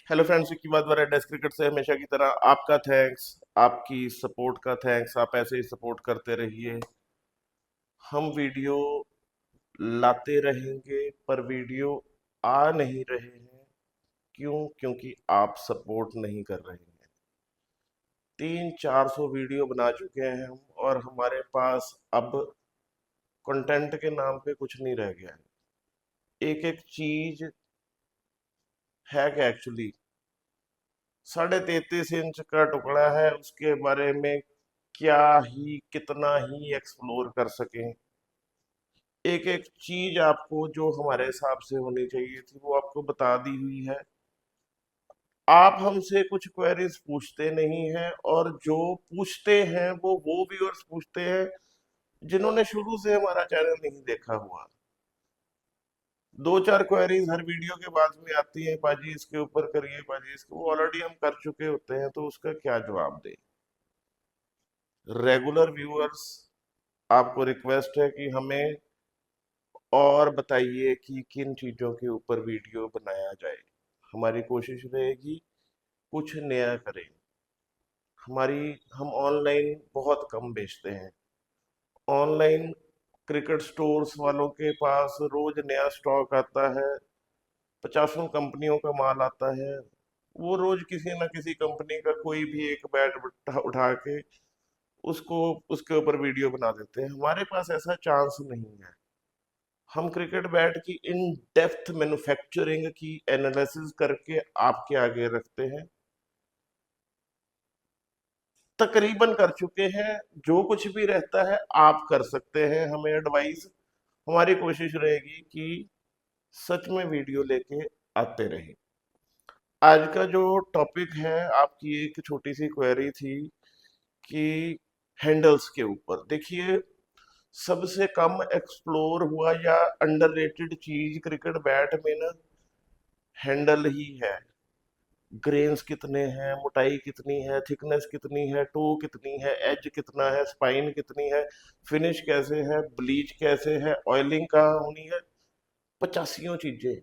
Hello friends, की बात बार desk cricket से हमेशा की तरह आपका थैंक्स, आपकी सपोर्ट का थैंक्स। आप ऐसे ही सपोर्ट करते रहिए। हम वीडियो लाते रहेंगे पर वीडियो आ नहीं रहे हैं। क्यों? क्योंकि आप सपोर्ट नहीं कर रहे हैं। 300-400 वीडियो बना चुके हैं हम, और हमारे पास अब कंटेंट के नाम पे कुछ नहीं रह गया है। एक एक चीज है कि एक्चुअली 33.5 इंच का टुकड़ा है, उसके बारे में क्या ही कितना ही एक्सप्लोर कर सकें। एक एक चीज आपको जो हमारे हिसाब से होनी चाहिए थी वो आपको बता दी हुई है। आप हमसे कुछ क्वेरीज पूछते नहीं हैं, और जो पूछते हैं वो व्यूअर्स पूछते हैं जिन्होंने शुरू से हमारा चैनल नहीं देखा हुआ। दो चार क्वेरीज हर वीडियो के बाद में आती हैं, पाजी इसके ऊपर करिए, पाजी इसके, वो ऑलरेडी हम कर चुके होते हैं, तो उसका क्या जवाब दें। रेगुलर व्यूअर्स, आपको रिक्वेस्ट है कि हमें और बताइए कि किन चीज़ों के ऊपर वीडियो बनाया जाए। हमारी कोशिश रहेगी कुछ नया करें। हम ऑनलाइन बहुत कम बेचते हैं। ऑनलाइन क्रिकेट स्टोर्स वालों के पास रोज नया स्टॉक आता है। 50 कंपनियों का माल आता है। वो रोज किसी ना किसी कंपनी का कोई भी एक बैट उठा उठा के उसको उसके ऊपर वीडियो बना देते हैं। हमारे पास ऐसा चांस नहीं है। हम क्रिकेट बैट की इन डेप्थ मैन्युफैक्चरिंग की एनालिसिस करके आपके आगे रखते हैं। तकरीबन कर चुके हैं। जो कुछ भी रहता है आप कर सकते हैं हमें एडवाइस। हमारी कोशिश रहेगी कि सच में वीडियो लेके आते रहें। आज का जो टॉपिक है, आपकी एक छोटी सी क्वेरी थी कि हैंडल्स के ऊपर देखिए, सबसे कम एक्सप्लोर हुआ या अंडररेटेड चीज क्रिकेट बैट में ना हैंडल ही है। ग्रेन्स कितने हैं, मोटाई कितनी है, थिकनेस कितनी है, टो कितनी है, एज कितना है, स्पाइन कितनी है, फिनिश कैसे है, ब्लीच कैसे है, ऑयलिंग कहाँ होनी है, पचासियों चीजें।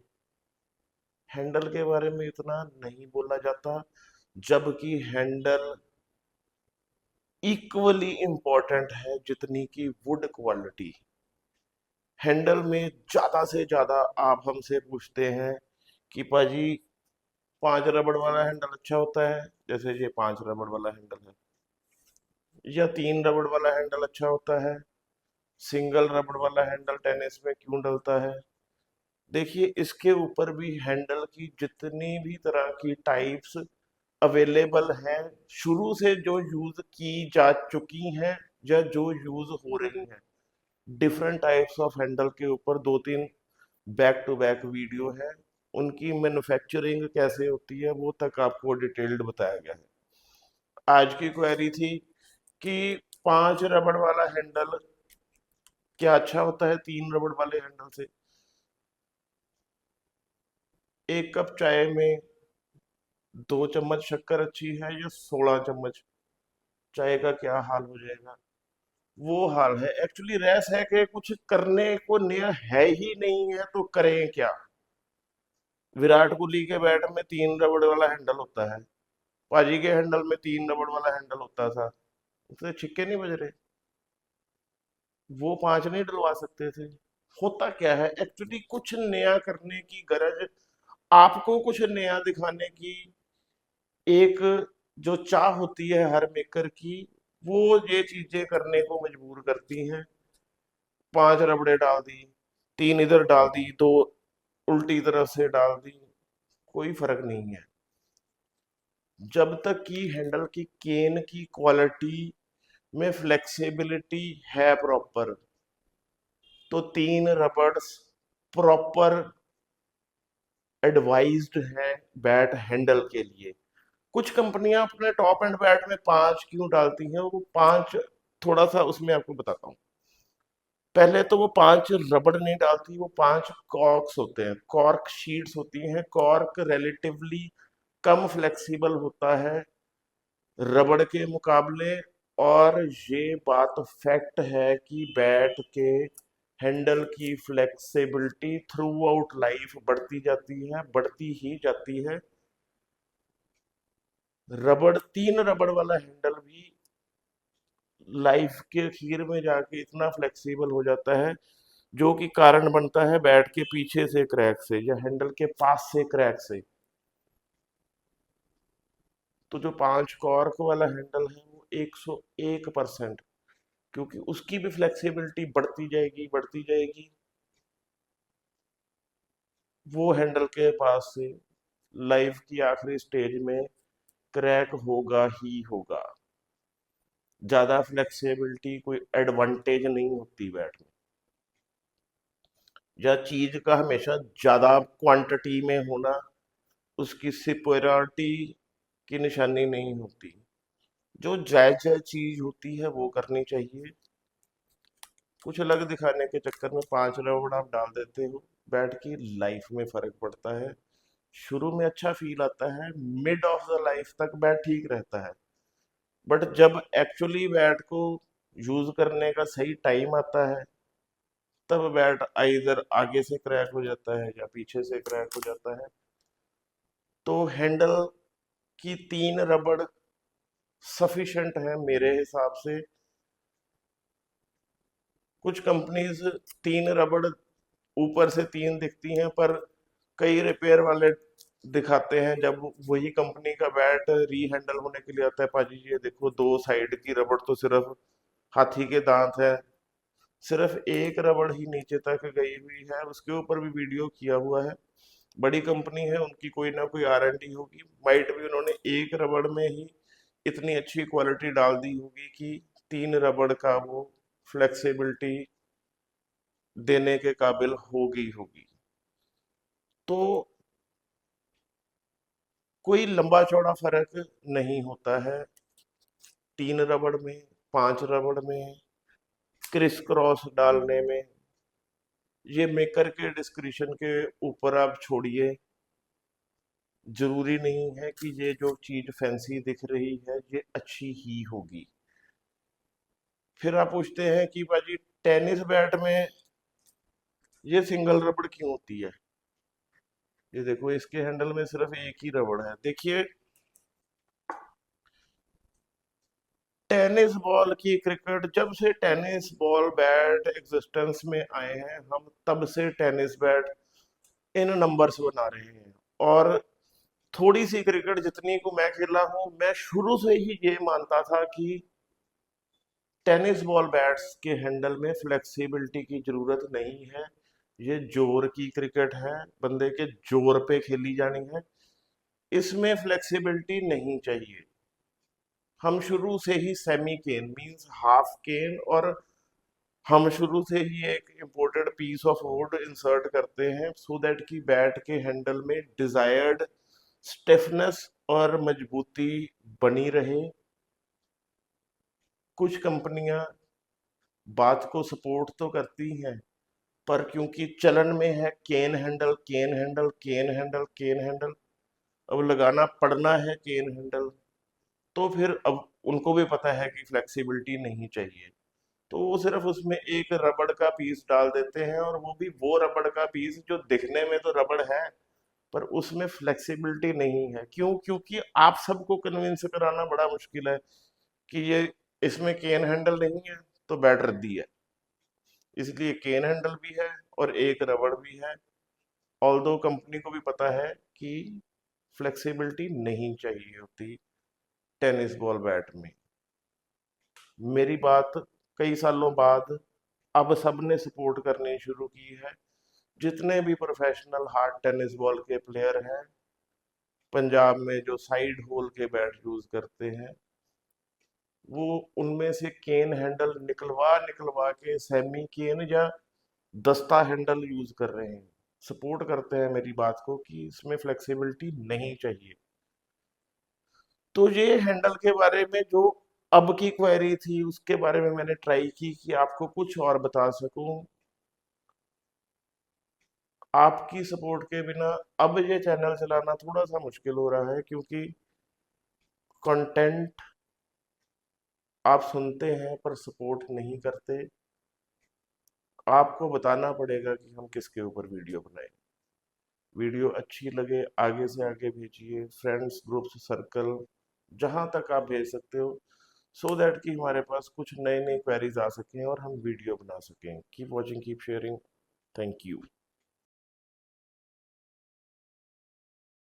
हैंडल के बारे में इतना नहीं बोला जाता, जबकि हैंडल इक्वली इम्पोर्टेंट है जितनी की वुड क्वालिटी। हैंडल में ज्यादा से ज्यादा आप हमसे पूछते हैं कि पाजी 5 रबड़ वाला हैंडल अच्छा होता है, जैसे ये 5 रबड़ वाला हैंडल है, या 3 रबड़ वाला हैंडल अच्छा होता है, सिंगल रबड़ वाला हैंडल टेनिस में क्यों डलता है। देखिए, इसके ऊपर भी हैंडल की जितनी भी तरह की टाइप्स अवेलेबल हैं, शुरू से जो यूज की जा चुकी हैं या जो यूज हो रही हैं, डिफरेंट टाइप्स ऑफ हैंडल के ऊपर 2-3 बैक टू बैक वीडियो है। उनकी मैन्युफैक्चरिंग कैसे होती है वो तक आपको डिटेल्ड बताया गया है। आज की क्वेरी थी कि 5 रबड़ वाला हैंडल क्या अच्छा होता है 3 रबड़ वाले हैंडल से। एक कप चाय में 2 चम्मच शक्कर अच्छी है या 16 चम्मच? चाय का क्या हाल हो जाएगा। वो हाल है। एक्चुअली रेस है कि कुछ करने को नया है ही नहीं है, तो करें क्या। विराट कोहली के बैट में 3 रबड़ वाला हैंडल होता है, पाजी के हैंडल में 3 रबड़ वाला हैंडल होता था, उससे छिक्के नहीं बज रहे। वो 5 नहीं डलवा सकते थे। होता क्या है, एक्चुअली कुछ नया करने की गरज, आपको कुछ नया दिखाने की एक जो चाह होती है हर मेकर की, वो ये चीजें करने को मजबूर करती हैं। 5 रबड़े डाल दी, 3 इधर डाल दी, 2 उल्टी तरफ से डाल दी, कोई फर्क नहीं है। जब तक कि हैंडल की केन की क्वालिटी में फ्लेक्सिबिलिटी है प्रॉपर, तो 3 रबड़ प्रॉपर एडवाइज्ड है बैट हैंडल के लिए। कुछ कंपनियां अपने टॉप एंड बैट में 5 क्यों डालती हैं, वो 5 थोड़ा सा उसमें आपको बताता हूँ। पहले तो वो 5 रबड़ नहीं डालती, वो 5 कॉर्क्स होते हैं, कॉर्क शीट्स होती हैं। कॉर्क रिलेटिवली कम फ्लेक्सिबल होता है रबड़ के मुकाबले। और ये बात फैक्ट है कि बैट के हैंडल की फ्लेक्सिबिलिटी थ्रू आउट लाइफ बढ़ती जाती है, बढ़ती ही जाती है। रबड़, 3 रबड़ वाला हैंडल भी लाइफ के आखिर में जाके इतना फ्लेक्सिबल हो जाता है, जो कि कारण बनता है बैट के पीछे से क्रैक से या हैंडल के पास से क्रैक से। तो जो 5 कॉर्क वाला हैंडल है वो 101%, क्योंकि उसकी भी फ्लेक्सिबिलिटी बढ़ती जाएगी बढ़ती जाएगी, वो हैंडल के पास से लाइफ की आखिरी स्टेज में क्रैक होगा ही होगा। ज्यादा फ्लेक्सिबिलिटी कोई एडवांटेज नहीं होती बैट में, या चीज का हमेशा ज्यादा क्वांटिटी में होना उसकी सुपेरियरिटी की निशानी नहीं होती। जो जायज जायज चीज होती है वो करनी चाहिए। कुछ अलग दिखाने के चक्कर में 5 रबड़ आप डाल देते हो, बैट की लाइफ में फर्क पड़ता है। शुरू में अच्छा फील आता है, मिड ऑफ द लाइफ तक बैट ठीक रहता है, बट जब एक्चुअली बैट को यूज करने का सही टाइम आता है, तब बैट आइदर आगे से क्रैक हो जाता है या पीछे से क्रैक हो जाता है। तो हैंडल की 3 रबड़ सफिशिएंट है मेरे हिसाब से। कुछ कंपनीज 3 रबड़ ऊपर से 3 दिखती हैं, पर कई रिपेयर वाले दिखाते हैं जब वही कंपनी का बैट री हैंडल होने के लिए आता है, पाजी ये देखो 2 साइड की रबड़ तो सिर्फ हाथी के दांत है, सिर्फ एक रबड़ ही नीचे तक गई हुई है, उसके ऊपर भी वीडियो किया हुआ है। बड़ी कंपनी है, उनकी कोई ना कोई R&D होगी, माइट भी उन्होंने एक रबड़ में ही इतनी अच्छी क्वालिटी डाल दी होगी कि 3 रबड़ का वो फ्लेक्सिबिलिटी देने के काबिल होगी होगी। तो कोई लंबा चौड़ा फर्क नहीं होता है 3 रबड़ में, 5 रबड़ में, क्रिस क्रॉस डालने में। ये मेकर के डिस्क्रिप्शन के ऊपर आप छोड़िए। जरूरी नहीं है कि ये जो चीज फैंसी दिख रही है ये अच्छी ही होगी। फिर आप पूछते हैं कि भाजी टेनिस बैट में ये सिंगल रबड़ क्यों होती है। ये देखो इसके हैंडल में सिर्फ एक ही रबड़ है। देखिए, टेनिस बॉल की क्रिकेट, जब से टेनिस बॉल बैट एग्जिस्टेंस में आए हैं, हम तब से टेनिस बैट इन नंबर्स बना रहे हैं। और थोड़ी सी क्रिकेट जितनी को मैं खेला हूं, मैं शुरू से ही ये मानता था कि टेनिस बॉल बैट्स के हैंडल में फ्लेक्सिबिलिटी की जरूरत नहीं है। ये जोर की क्रिकेट है, बंदे के जोर पे खेली जानी है, इसमें फ्लेक्सिबिलिटी नहीं चाहिए। हम शुरू से ही semi cane means half cane, और हम शुरू से ही एक imported piece of wood insert करते हैं सो दैट कि बैट के हैंडल में डिजायर्ड स्टिफनेस और मजबूती बनी रहे। कुछ कंपनियां बात को सपोर्ट तो करती हैं, पर क्योंकि चलन में है केन हैंडल केन हैंडल केन हैंडल केन हैंडल, अब लगाना पड़ना है केन हैंडल, तो फिर अब उनको भी पता है कि फ्लेक्सिबिलिटी नहीं चाहिए, तो वो सिर्फ उसमें एक रबड़ का पीस डाल देते हैं, और वो भी वो रबड़ का पीस जो दिखने में तो रबड़ है पर उसमें फ्लेक्सिबिलिटी नहीं है। क्यों? क्योंकि आप सबको कन्विंस कराना बड़ा मुश्किल है कि ये इसमें केन हैंडल नहीं है तो बैट रद्दी है। इसलिए केन हैंडल भी है और एक रबड़ भी है। ऑल्दो कंपनी को भी पता है कि फ्लेक्सिबिलिटी नहीं चाहिए होती टेनिस बॉल बैट में। मेरी बात कई सालों बाद अब सबने सपोर्ट करनी शुरू की है। जितने भी प्रोफेशनल हार्ड टेनिस बॉल के प्लेयर हैं पंजाब में, जो साइड होल के बैट यूज करते हैं, वो उनमें से केन हैंडल निकलवा निकलवा के सेमी केन या दस्ता हैंडल यूज कर रहे हैं। सपोर्ट करते हैं मेरी बात को कि इसमें फ्लेक्सिबिलिटी नहीं चाहिए। तो ये हैंडल के बारे में जो अब की क्वेरी थी उसके बारे में मैंने ट्राई की कि आपको कुछ और बता सकूं। आपकी सपोर्ट के बिना अब ये चैनल चलाना थोड़ा सा मुश्किल हो रहा है, क्योंकि कंटेंट आप सुनते हैं पर सपोर्ट नहीं करते। आपको बताना पड़ेगा कि हम किसके ऊपर वीडियो बनाएं। वीडियो अच्छी लगे आगे से आगे भेजिए, फ्रेंड्स ग्रुप्स सर्कल जहां तक आप भेज सकते हो, सो दैट कि हमारे पास कुछ नए नए क्वेरीज आ सकें और हम वीडियो बना सकें। Keep watching, keep sharing. Thank you.